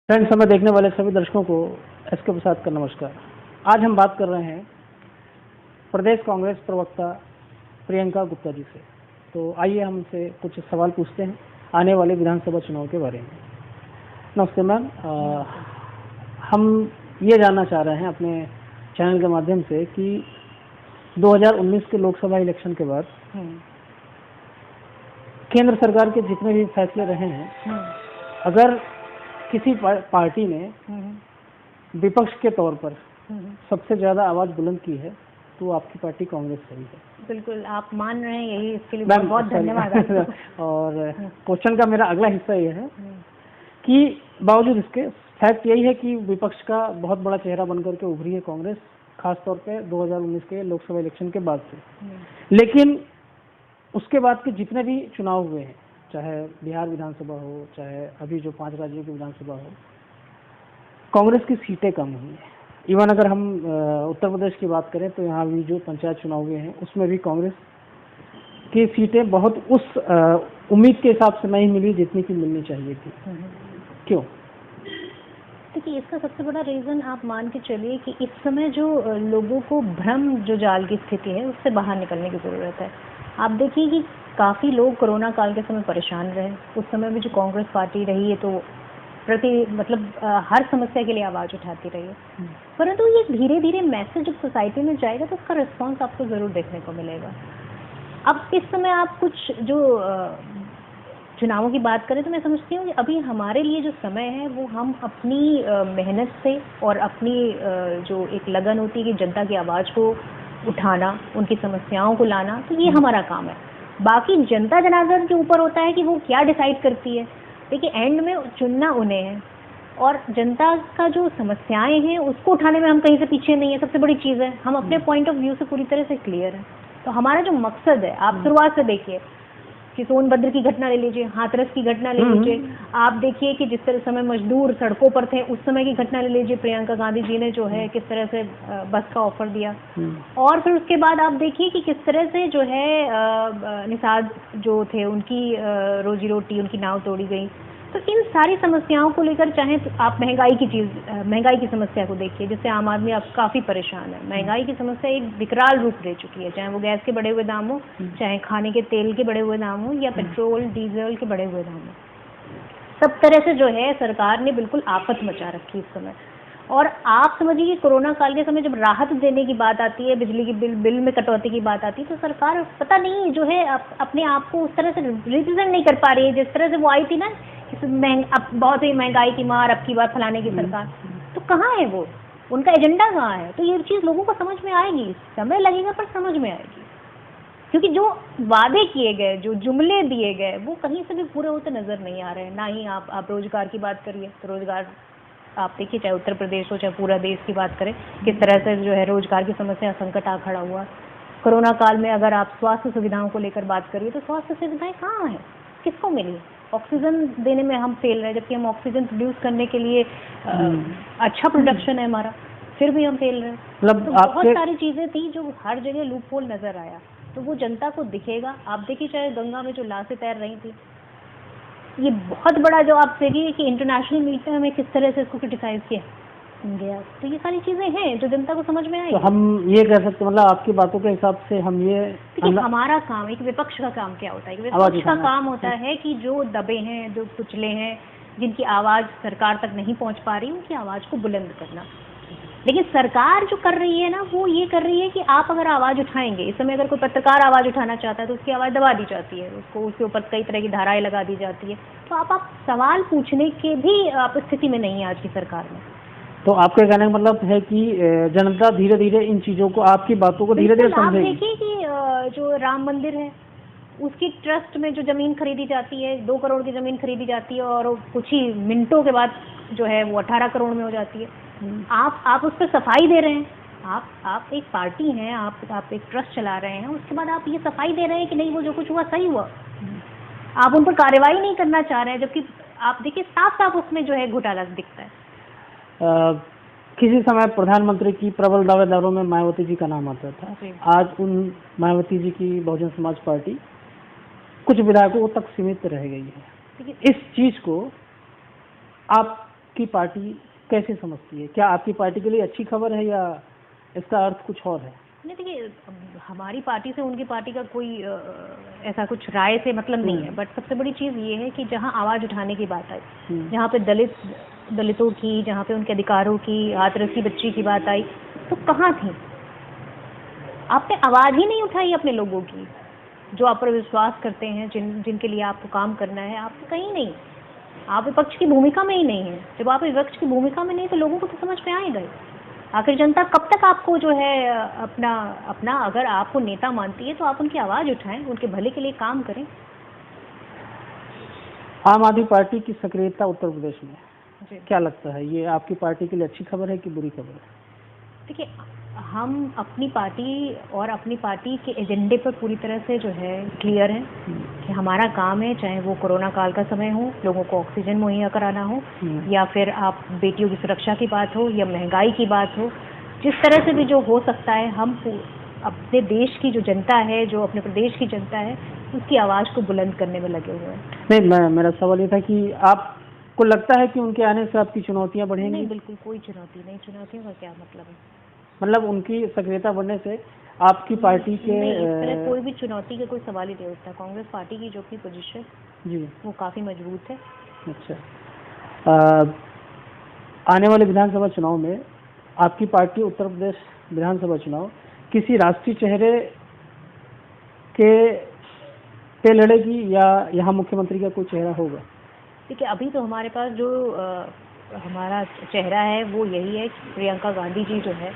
Friends, हमें देखने वाले सभी दर्शकों को एसके प्रसाद का नमस्कार। आज हम बात कर रहे हैं प्रदेश कांग्रेस प्रवक्ता प्रियंका गुप्ता जी से। तो आइए हम उनसे कुछ सवाल पूछते हैं आने वाले विधानसभा चुनाव के बारे में। नमस्ते मैम, हम ये जानना चाह रहे हैं अपने चैनल के माध्यम से कि 2019 के लोकसभा इलेक्शन के बाद केंद्र सरकार के जितने भी फैसले रहे हैं, अगर किसी पार्टी ने विपक्ष के तौर पर सबसे ज्यादा आवाज बुलंद की है तो आपकी पार्टी कांग्रेस रही है। बिल्कुल, आप मान रहे हैं, यही इसके लिए बहुत बहुत धन्यवाद। और क्वेश्चन का मेरा अगला हिस्सा ये है कि बावजूद इसके फैक्ट यही है कि विपक्ष का बहुत बड़ा चेहरा बनकर के उभरी है कांग्रेस, खासतौर पे 2019 के लोकसभा इलेक्शन के बाद से। लेकिन उसके बाद के जितने भी चुनाव हुए हैं, चाहे बिहार विधानसभा हो, चाहे अभी जो 5 राज्यों की विधानसभा हो, कांग्रेस की सीटें कम हुई हैं। इवन अगर हम उत्तर प्रदेश की बात करें तो यहाँ भी जो पंचायत चुनाव हुए हैं उसमें भी कांग्रेस की सीटें बहुत उस उम्मीद के हिसाब से नहीं मिली जितनी की मिलनी चाहिए थी। क्यों? देखिए, इसका सबसे बड़ा रीज़न आप मान के चलिए कि इस समय जो लोगों को भ्रम जो जाल की स्थिति है उससे बाहर निकलने की ज़रूरत है। आप देखिए कि काफ़ी लोग कोरोना काल के समय परेशान रहे। उस समय भी जो कांग्रेस पार्टी रही है तो हर समस्या के लिए आवाज़ उठाती रही है। परंतु ये धीरे धीरे मैसेज जब सोसाइटी में जाएगा तो उसका रिस्पॉन्स आपको ज़रूर देखने को मिलेगा। अब इस समय आप कुछ जो चुनावों की बात करें तो मैं समझती हूँ कि अभी हमारे लिए जो समय है वो हम अपनी मेहनत से और अपनी जो एक लगन होती है कि जनता की आवाज़ को उठाना, उनकी समस्याओं को लाना, तो ये हमारा काम है। बाकी जनता जनार्दन के ऊपर होता है कि वो क्या डिसाइड करती है। देखिए, एंड में चुनना उन्हें है और जनता का जो समस्याएं हैं उसको उठाने में हम कहीं से पीछे नहीं है। सबसे बड़ी चीज़ है हम अपने पॉइंट ऑफ व्यू से पूरी तरह से क्लियर है। तो हमारा जो मकसद है, आप शुरुआत से देखिए कि सोनभद्र की घटना ले लीजिए, हाथरस की घटना ले लीजिए, आप देखिए कि जिस तरह समय मजदूर सड़कों पर थे उस समय की घटना ले लीजिए, प्रियंका गांधी जी ने जो है किस तरह से बस का ऑफर दिया। और फिर उसके बाद आप देखिए कि किस तरह से जो है निषाद जो थे उनकी रोजी रोटी, उनकी नाव तोड़ी गई। तो इन सारी समस्याओं को लेकर, चाहे तो आप महंगाई की समस्या को देखिए, जिससे आम आदमी अब काफ़ी परेशान है। महंगाई की समस्या एक विकराल रूप ले चुकी है, चाहे वो गैस के बढ़े हुए दाम हो, चाहे खाने के तेल के बढ़े हुए दाम हो, या पेट्रोल डीजल के बढ़े हुए दाम हो। सब तरह से जो है सरकार ने बिल्कुल आफत मचा रखी इस समय। और आप समझिए कि कोरोना काल के समय जब राहत देने की बात आती है, बिजली की बिल में कटौती की बात आती है, तो सरकार पता नहीं जो है अपने आप को उस तरह से रिप्रेजेंट नहीं कर पा रही है जिस तरह से वो आई थी ना, अब बहुत ही महंगाई की मार, अब की बार फलाने की सरकार। तो कहाँ है वो, उनका एजेंडा कहाँ है? तो ये चीज़ लोगों को समझ में आएगी, समय लगेगा पर समझ में आएगी, क्योंकि जो वादे किए गए, जो जुमले दिए गए, वो कहीं से भी पूरे होते नजर नहीं आ रहे हैं। ना ही आप रोजगार की बात करिए तो रोजगार आप देखिए, चाहे उत्तर प्रदेश हो चाहे पूरा देश की बात करें, किस तरह से जो है रोजगार की समस्या संकट आ खड़ा हुआ। कोरोना काल में अगर आप स्वास्थ्य सुविधाओं को लेकर बात करिए तो स्वास्थ्य सुविधाएं कहाँ हैं, किसको मिली? ऑक्सीजन देने में हम फेल रहे, जबकि हम ऑक्सीजन प्रोड्यूस करने के लिए अच्छा प्रोडक्शन है हमारा, फिर भी हम फेल रहे। मतलब तो बहुत सारी चीजें थी जो हर जगह लूप होल नजर आया, तो वो जनता को दिखेगा। आप देखिए, चाहे गंगा में जो लाशें तैर रही थी, ये बहुत बड़ा जो आप देखिए कि इंटरनेशनल मीडिया में किस तरह से इसको क्रिटिसाइज किया गया। तो ये सारी चीजें हैं जो जनता को समझ में आई। तो हम ये कह सकते, मतलब आपकी बातों के हिसाब से हम ये, हमारा काम, एक विपक्ष का काम क्या होता है? विपक्ष का काम होता है कि जो दबे हैं, जो कुचले हैं, जिनकी आवाज सरकार तक नहीं पहुंच पा रही, उनकी आवाज को बुलंद करना। लेकिन सरकार जो कर रही है ना, वो ये कर रही है कि आप अगर आवाज उठाएंगे, इस समय अगर कोई पत्रकार आवाज उठाना चाहता है तो उसकी आवाज दबा दी जाती है, उसके ऊपर कई तरह की धाराएं लगा दी जाती है। तो आप सवाल पूछने के भी आप स्थिति में नहीं है आज की सरकार में। तो आपके कहने का मतलब है कि जनता धीरे धीरे इन चीजों को, आपकी बातों को धीरे धीरे समझेगी। आप देखिए कि जो राम मंदिर है उसकी ट्रस्ट में जो जमीन खरीदी जाती है, 2 करोड़ की जमीन खरीदी जाती है और कुछ ही मिनटों के बाद जो है वो 18 करोड़ में हो जाती है। आप उस पर सफाई दे रहे हैं, आप एक पार्टी हैं, आप एक ट्रस्ट चला रहे हैं, उसके बाद आप ये सफाई दे रहे हैं कि नहीं, वो जो कुछ हुआ सही हुआ। आप उन पर कार्रवाई नहीं करना चाह रहे हैं, जबकि आप देखिए साफ साफ उसमें जो है घोटाला दिखता है। किसी समय प्रधानमंत्री की प्रबल दावेदारों में मायावती जी का नाम आता था। आज उन मायावती जी की बहुजन समाज पार्टी कुछ विधायकों तक सीमित रह गई है। इस चीज को आप आपकी पार्टी कैसे समझती है? क्या आपकी पार्टी के लिए अच्छी खबर है या इसका अर्थ कुछ और है? नहीं, देखिए हमारी पार्टी से उनकी पार्टी का कोई ऐसा कुछ राय से मतलब नहीं है, बट सबसे बड़ी चीज़ ये है कि जहाँ आवाज़ उठाने की बात आई, जहाँ पे दलितों की, जहाँ पे उनके अधिकारों की, हाथरस की बच्ची की बात आई, तो कहाँ थी? आपने आवाज़ ही नहीं उठाई अपने लोगों की, जो आप पर विश्वास करते हैं, जिनके लिए आपको काम करना है। आप कहीं नहीं, आप विपक्ष की भूमिका में ही नहीं है। जब आप विपक्ष की भूमिका में नहीं तो लोगों को तो समझ में आएगा ही। आखिर जनता कब तक आपको जो है अपना अगर आपको नेता मानती है तो आप उनकी आवाज़ उठाएं, उनके भले के लिए काम करें। आम आदमी पार्टी की सक्रियता उत्तर प्रदेश में जी। क्या लगता है, ये आपकी पार्टी के लिए अच्छी खबर है कि बुरी खबर है? देखिए, हम अपनी पार्टी और अपनी पार्टी के एजेंडे पर पूरी तरह से जो है क्लियर हैं कि हमारा काम है, चाहे वो कोरोना काल का समय हो, लोगों को ऑक्सीजन मुहैया कराना हो, या फिर आप बेटियों की सुरक्षा की बात हो या महंगाई की बात हो, जिस तरह से भी जो हो सकता है, हम अपने देश की जो जनता है, जो अपने प्रदेश की जनता है, उसकी आवाज़ को बुलंद करने में लगे हुए हैं। नहीं, मेरा सवाल ये था कि आपको लगता है कि उनके आने से आपकी चुनौतियां बढ़ेंगी? नहीं, बिल्कुल कोई चुनौती नहीं। चुनौतियों का क्या मतलब है? मतलब उनकी सक्रियता बढ़ने से आपकी पार्टी के नहीं, इस तरह कोई भी चुनौती का कोई सवाल ही नहीं उठता। कांग्रेस पार्टी की जो भी पोजीशन जी वो काफ़ी मजबूत है। अच्छा, आने वाले विधानसभा चुनाव में आपकी पार्टी उत्तर प्रदेश विधानसभा चुनाव किसी राष्ट्रीय चेहरे के पे लड़ेगी या यहाँ मुख्यमंत्री का कोई चेहरा होगा? देखिए, अभी तो हमारे पास जो हमारा चेहरा है वो यही है कि प्रियंका गांधी जी जो है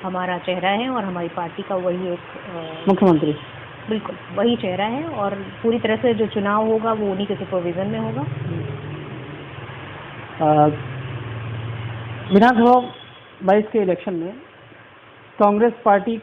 हमारा चेहरा है और हमारी पार्टी का वही एक मुख्यमंत्री, बिल्कुल वही चेहरा है, और पूरी तरह से जो चुनाव होगा वो उन्हीं के सुपरविजन में होगा। विधानसभा 22 के इलेक्शन में कांग्रेस पार्टी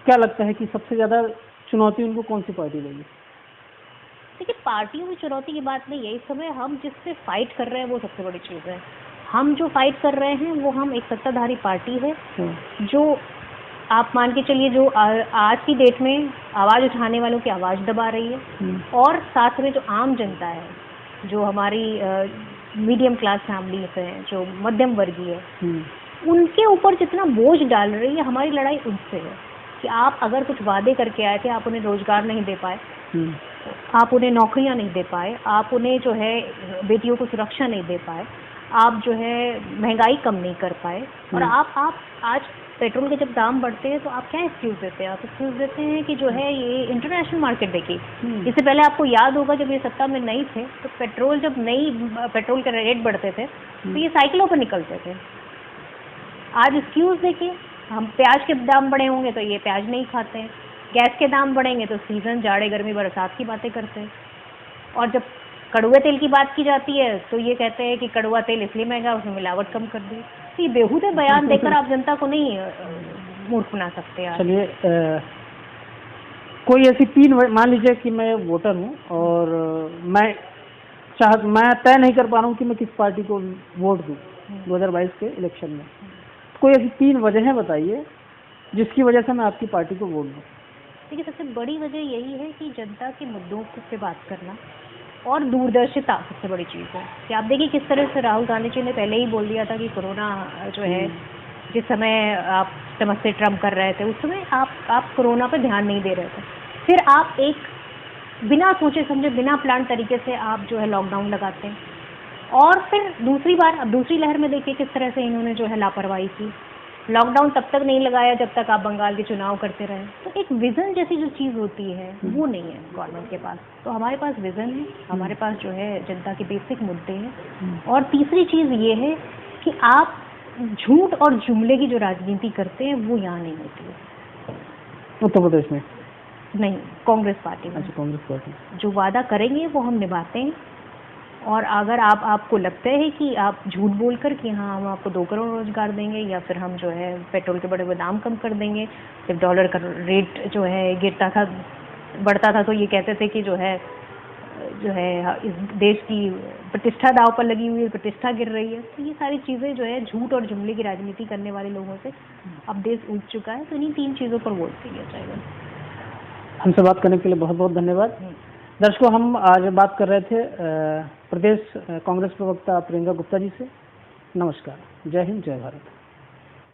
क्या लगता है कि सबसे ज़्यादा चुनौती उनको कौन सी पार्टी देगी? देखिए, पार्टियों में चुनौती की बात नहीं है। इस समय हम जिससे फाइट कर रहे हैं वो सबसे बड़ी चीज़ है। हम जो फाइट कर रहे हैं वो हम एक सत्ताधारी पार्टी है जो आप मान के चलिए जो आज की डेट में आवाज़ उठाने वालों की आवाज़ दबा रही है, और साथ में जो आम जनता है, जो हमारी मीडियम क्लास फैमिलीज हैं, जो मध्यम वर्गीय है, उनके ऊपर जितना बोझ डाल रही है, हमारी लड़ाई उनसे है कि आप अगर कुछ वादे करके आए थे, आप उन्हें रोजगार नहीं दे पाए, आप उन्हें नौकरियां नहीं दे पाए, आप उन्हें जो है बेटियों को सुरक्षा नहीं दे पाए, आप जो है महंगाई कम नहीं कर पाए, और आप आज पेट्रोल के जब दाम बढ़ते हैं तो आप क्या एक्सक्यूज़ देते हैं? आप एक्सक्यूज़ देते हैं कि जो है ये इंटरनेशनल मार्केट देखिए। इससे पहले आपको याद होगा जब ये सत्ता में नहीं थे तो पेट्रोल के रेट बढ़ते थे तो ये साइकिलों पर निकलते थे। आज एक्सक्यूज़ देखिए, हम प्याज के दाम बढ़े होंगे तो ये प्याज नहीं खाते हैं, गैस के दाम बढ़ेंगे तो सीज़न जाड़े गर्मी बरसात की बातें करते हैं, और जब कड़ुए तेल की बात की जाती है तो ये कहते हैं कि कड़ुआ तेल इसलिए महंगा, उसमें मिलावट कम कर दी। तो ये बेहूदे बयान देकर आप जनता को नहीं मूर्ख बना सकते यार। चलिए, कोई ऐसी मान लीजिए कि मैं वोटर हूँ और मैं तय नहीं कर पा रहा हूँ कि मैं किस पार्टी को वोट दूँ 2022 के इलेक्शन में, कोई ऐसी 3 वजहें बताइए जिसकी वजह से मैं आपकी पार्टी को वोट दूँ। देखिए, सबसे बड़ी वजह यही है कि जनता के मुद्दों पे बात करना और दूरदर्शिता सबसे बड़ी चीज़ है। कि आप देखिए किस तरह से राहुल गांधी जी ने पहले ही बोल दिया था कि कोरोना जो है, जिस समय आप नमस्ते ट्रम्प कर रहे थे उस समय आप कोरोना पे ध्यान नहीं दे रहे थे, फिर आप एक बिना सोचे समझे बिना प्लान तरीके से आप जो है लॉकडाउन लगाते हैं, और फिर दूसरी लहर में देखिए किस तरह से इन्होंने जो है लापरवाही की। लॉकडाउन तब तक नहीं लगाया जब तक आप बंगाल के चुनाव करते रहे। तो एक विज़न जैसी जो चीज़ होती है वो नहीं है गवर्नमेंट के पास। तो हमारे पास विज़न है, हमारे पास जो है जनता के बेसिक मुद्दे हैं, और तीसरी चीज़ ये है कि आप झूठ और जुमले की जो राजनीति करते हैं वो यहाँ नहीं होती है उत्तर प्रदेश में। नहीं, कांग्रेस पार्टी में। अच्छा, कांग्रेस पार्टी जो वादा करेंगे वो हम निभाते हैं, और अगर आपको लगता है कि आप झूठ बोलकर कि हाँ हम आपको 2 करोड़ रोजगार देंगे, या फिर हम जो है पेट्रोल के बड़े दाम कम कर देंगे, जब डॉलर का रेट जो है गिरता था बढ़ता था तो ये कहते थे कि जो है इस देश की प्रतिष्ठा दांव पर लगी हुई है, प्रतिष्ठा गिर रही है। तो ये सारी चीज़ें जो है झूठ और जुमले की राजनीति करने वाले लोगों से अब देश उठ चुका है। तो इन्हीं 3 चीज़ों पर वोट दिया जाएगा। हमसे बात करने के लिए बहुत बहुत धन्यवाद। दर्शकों, हम आज बात कर रहे थे प्रदेश कांग्रेस प्रवक्ता प्रियंका गुप्ता जी से। नमस्कार। जय हिंद, जय भारत।